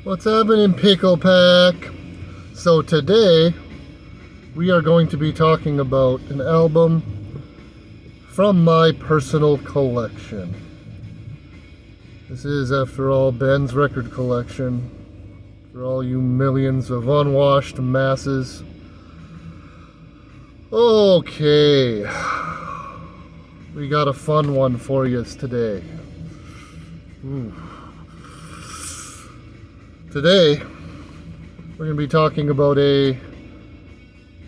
What's happening, Pickle Pack? So today we are going to be talking about an album from my personal collection. This is, after all, Ben's record collection. For all you millions of unwashed masses. Okay, we got a fun one for you today. Ooh. Today, we're going to be talking about a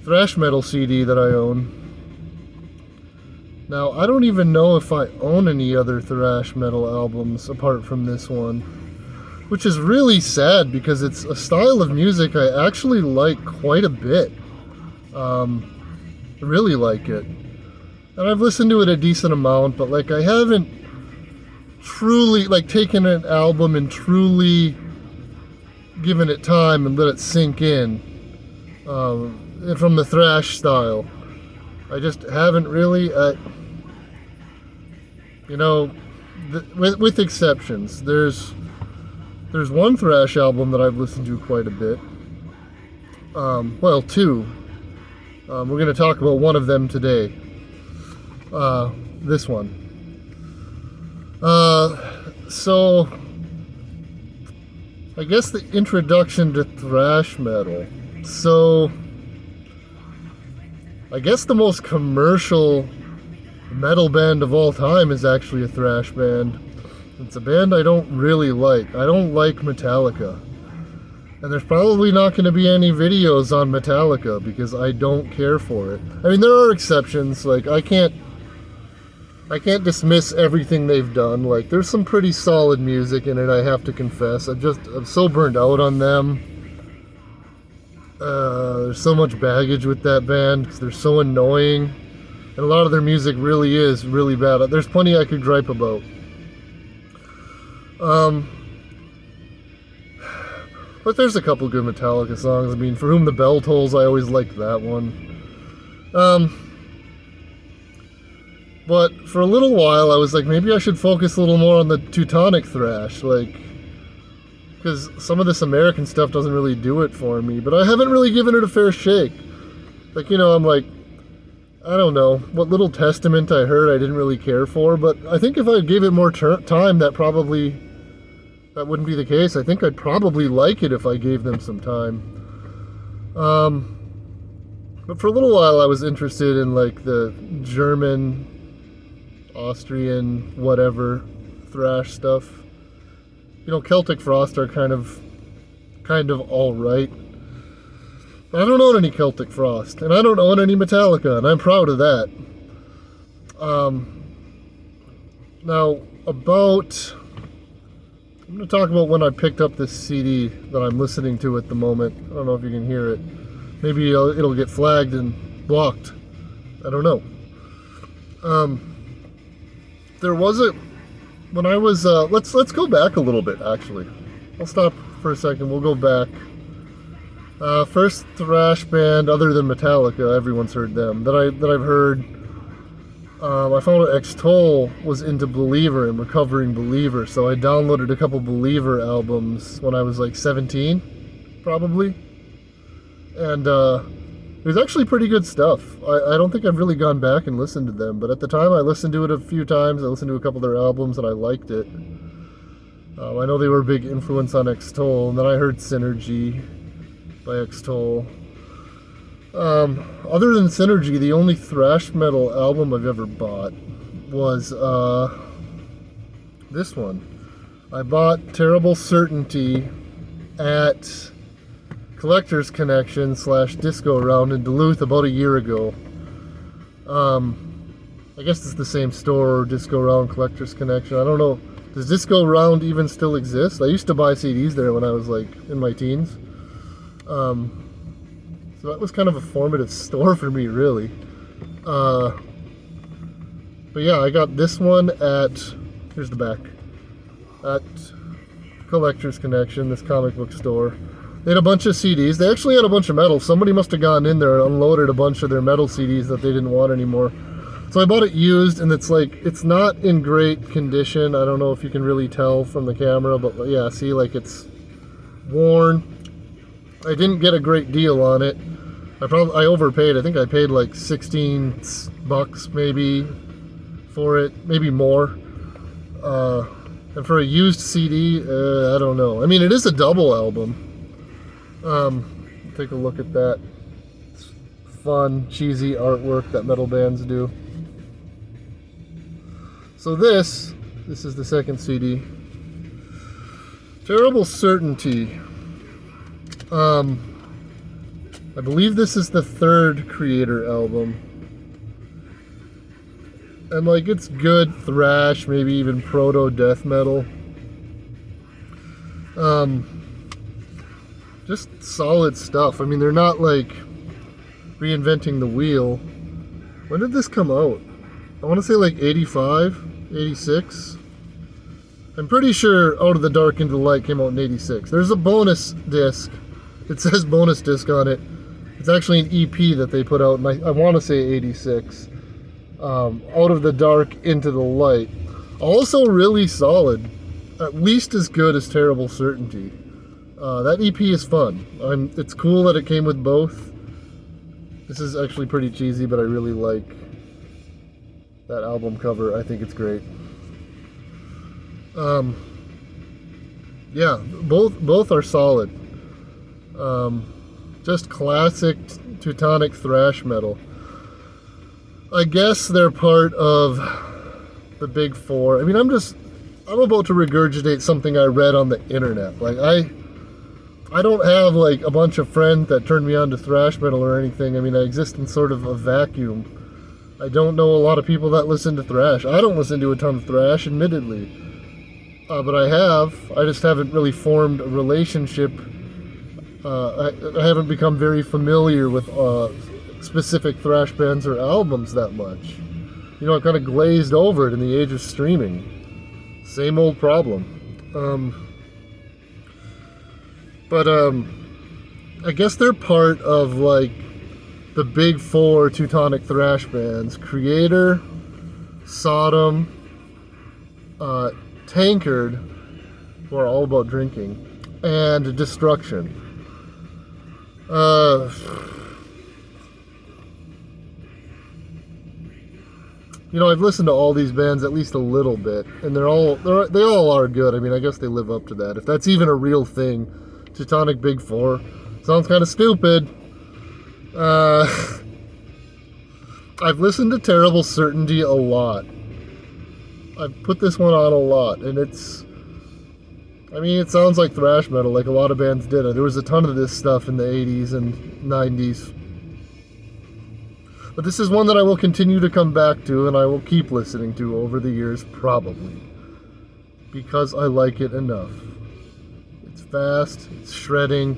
thrash metal CD that I own. Now, I don't even know if I own any other thrash metal albums apart from this one, which is really sad because it's a style of music I actually like quite a bit. I really like it. And I've listened to it a decent amount, but I haven't truly taken an album and truly given it time and let it sink in from the thrash style. I just haven't really, with exceptions. There's one thrash album that I've listened to quite a bit. Well, two. We're going to talk about one of them today. This one. So I guess the introduction to thrash metal. So I guess the most commercial metal band of all time is actually a thrash band. It's a band I don't really like. I don't like Metallica. And there's probably not going to be any videos on Metallica because I don't care for it. I mean, there are exceptions. I can't dismiss everything they've done. There's some pretty solid music in it, I have to confess. I'm so burned out on them. There's so much baggage with that band because they're so annoying. And a lot of their music really is really bad. There's plenty I could gripe about. But there's a couple good Metallica songs. I mean, For Whom the Bell Tolls, I always liked that one. But for a little while, I was like, maybe I should focus a little more on the Teutonic thrash, because some of this American stuff doesn't really do it for me. But I haven't really given it a fair shake. I'm like, I don't know, what little Testament I heard I didn't really care for, but I think if I gave it more time, that wouldn't be the case. I think I'd probably like it if I gave them some time. But for a little while, I was interested in the German, Austrian, whatever, thrash stuff. Celtic Frost are kind of alright. But I don't own any Celtic Frost, and I don't own any Metallica, and I'm proud of that. Now, I'm going to talk about when I picked up this CD that I'm listening to at the moment. I don't know if you can hear it. Maybe it'll get flagged and blocked. I don't know. There was when I was, let's go back a little bit, actually. I'll stop for a second. We'll go back. First thrash band other than Metallica, everyone's heard them, that I've heard. I found out X-Toll was into Believer and recovering Believer, so I downloaded a couple Believer albums when I was 17, probably. And it was actually pretty good stuff. I don't think I've really gone back and listened to them, but at the time I listened to it a few times. I listened to a couple of their albums and I liked it. I know they were a big influence on X-Toll, and then I heard Synergy by X-Toll. Other than Synergy, the only thrash metal album I've ever bought was this one. I bought Terrible Certainty at Collector's Connection / Disco Round in Duluth about a year ago. I guess it's the same store, Disco Round, Collector's Connection. I don't know. Does Disco Round even still exist? I used to buy CDs there when I was in my teens. So that was kind of a formative store for me, really. But yeah, I got this one here's the back, at Collector's Connection, this comic book store. They had a bunch of CDs. They actually had a bunch of metal. Somebody must have gone in there and unloaded a bunch of their metal CDs that they didn't want anymore. So I bought it used, and it's not in great condition. I don't know if you can really tell from the camera, but yeah, see, it's worn. I didn't get a great deal on it. I overpaid. I think I paid like $16 maybe for it, maybe more. And for a used CD, I don't know. I mean, it is a double album. Take a look at that. It's fun, cheesy artwork that metal bands do. So this is the second CD. Terrible Certainty. I believe this is the third Kreator album. And like, it's good thrash, maybe even proto death metal. Just solid stuff. I mean, they're not like reinventing the wheel. When did this come out? I want to say like 85, 86. I'm pretty sure Out of the Dark into the Light came out in 86. There's a bonus disc. It says bonus disc on it. It's actually an EP that they put out, and I want to say 86. Out of the Dark into the Light. Also really solid. At least as good as Terrible Certainty. That EP is fun. It's cool that it came with both. This is actually pretty cheesy, but I really like that album cover. I think it's great. Yeah, both are solid. Just classic Teutonic thrash metal. I guess they're part of the big four. I mean, I'm about to regurgitate something I read on the internet. Like, I don't have like a bunch of friends that turned me on to thrash metal or anything. I mean, I exist in sort of a vacuum. I don't know a lot of people that listen to thrash. I don't listen to a ton of thrash, admittedly. But I just haven't really formed a relationship. I haven't become very familiar with specific thrash bands or albums that much. You know, I kind of glazed over it in the age of streaming. Same old problem. But I guess they're part of like the big four Teutonic thrash bands: Kreator, Sodom, Tankard, who are all about drinking, and Destruction. You know, I've listened to all these bands at least a little bit, and they all are good. I mean, I guess they live up to that, if that's even a real thing. Teutonic Big Four sounds kind of stupid. I've listened to Terrible Certainty a lot. I've put this one on a lot, and it sounds like thrash metal, like a lot of bands did. There was a ton of this stuff in the 80s and 90s. But this is one that I will continue to come back to, and I will keep listening to over the years, probably. Because I like it enough. It's fast, it's shredding.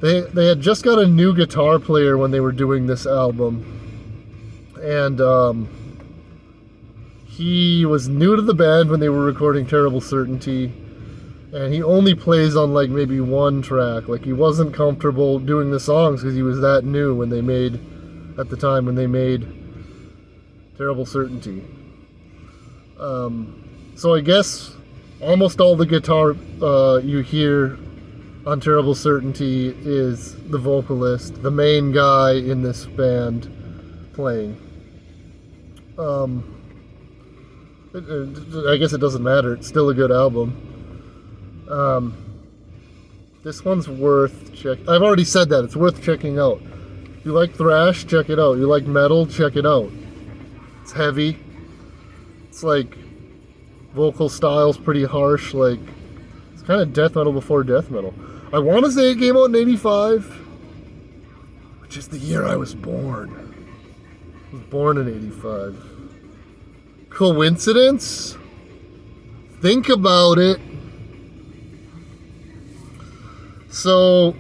They had just got a new guitar player when they were doing this album. And he was new to the band when they were recording Terrible Certainty. And he only plays on like maybe one track. Like, he wasn't comfortable doing the songs because he was that new when they made Terrible Certainty. So I guess almost all the guitar you hear on Terrible Certainty is the vocalist, the main guy in this band, playing. I guess it doesn't matter. It's still a good album. This one's worth checking. I've already said that. It's worth checking out. If you like thrash, check it out. You like metal, check it out. It's heavy. It's like vocal style's pretty harsh. Like, it's kind of death metal before death metal. I want to say it came out in 85, which is the year I was born. I was born in 85. Coincidence? Think about it. So,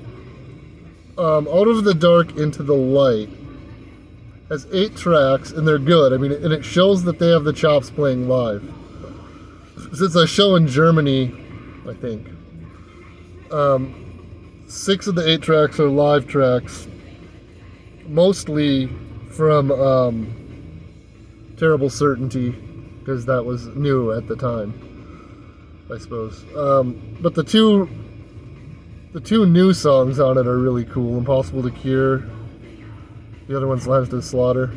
Out of the Dark into the Light has 8 tracks, and they're good. I mean, and it shows that they have the chops playing live. It's a show in Germany, I think. 6 of the 8 tracks are live tracks, mostly from Terrible Certainty, because that was new at the time, I suppose. But the two The two new songs on it are really cool. Impossible to Cure. The other one's Lives to Slaughter.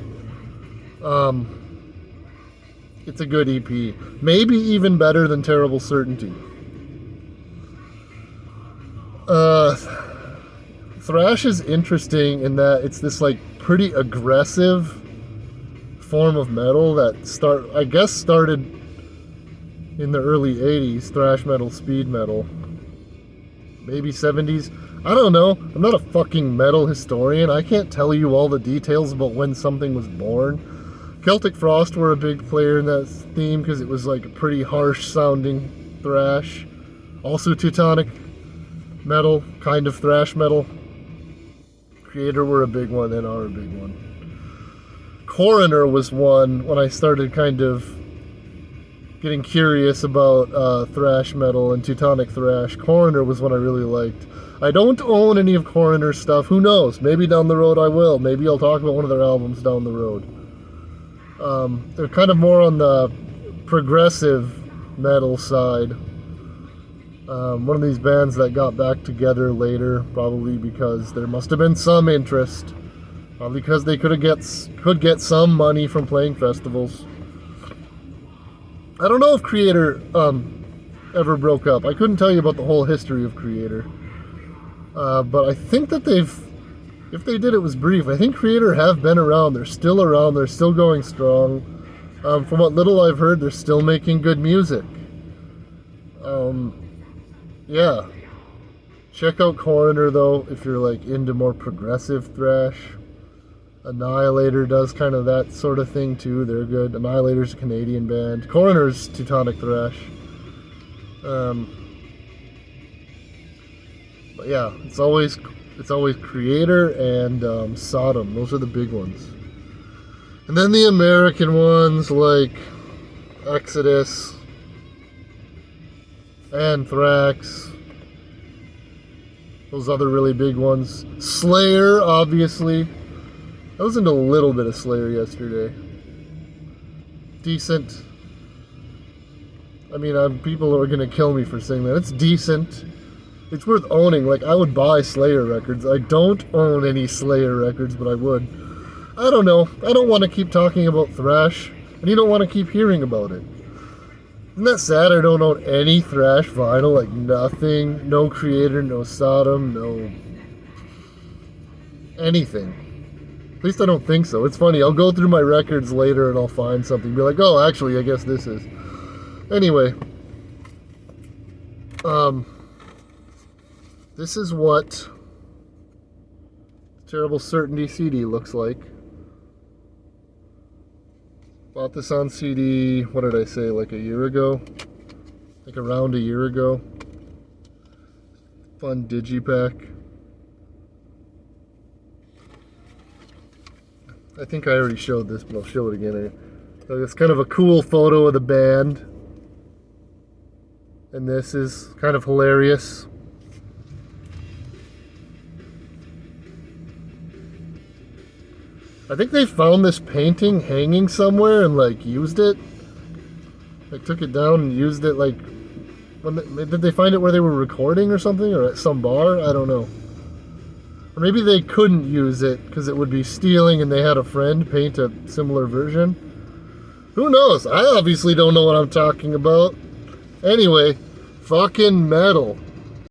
It's a good EP. Maybe even better than Terrible Certainty. Thrash is interesting in that it's this like pretty aggressive form of metal that started in the early 80s, thrash metal, speed metal. Maybe 70s. I don't know. I'm not a fucking metal historian. I can't tell you all the details about when something was born. Celtic Frost were a big player in that theme because it was like a pretty harsh sounding thrash. Also Teutonic metal, kind of thrash metal. Kreator were a big one and are a big one. Coroner was one when I started kind of getting curious about thrash metal and Teutonic thrash. Coroner was one I really liked. I don't own any of Coroner's stuff. Who knows? Maybe down the road I will. Maybe I'll talk about one of their albums down the road. They're kind of more on the progressive metal side. One of these bands that got back together later, probably because there must have been some interest. Because they could get some money from playing festivals. I don't know if Kreator ever broke up. I couldn't tell you about the whole history of Kreator. But I think that if they did, it was brief. I think Kreator have been around. They're still around. They're still going strong. From what little I've heard, they're still making good music. Yeah. Check out Coroner, though, if you're like into more progressive thrash. Annihilator does kind of that sort of thing too. They're good. Annihilator's a Canadian band. Coroner's Teutonic thrash. But yeah, it's always Kreator and Sodom. Those are the big ones. And then the American ones like Exodus, Anthrax, those other really big ones. Slayer, obviously. I listened to a little bit of Slayer yesterday. Decent. I mean, people are going to kill me for saying that. It's decent. It's worth owning. Like, I would buy Slayer records. I don't own any Slayer records, but I would. I don't know. I don't want to keep talking about thrash, and you don't want to keep hearing about it. Isn't that sad? I don't own any thrash vinyl, like nothing. No Kreator, no Sodom, no anything. At least I don't think so. It's funny, I'll go through my records later and I'll find something. Be like, oh, actually, I guess this is. Anyway. This is what Terrible Certainty CD looks like. Bought this on CD, what did I say, like a year ago? Like around a year ago. Fun digipack. I think I already showed this, but I'll show it again. So it's kind of a cool photo of the band. And this is kind of hilarious. I think they found this painting hanging somewhere and like used it. Like took it down and used it like... did they find it where they were recording or something? Or at some bar? I don't know. Or maybe they couldn't use it because it would be stealing and they had a friend paint a similar version. Who knows? I obviously don't know what I'm talking about. Anyway, fucking metal.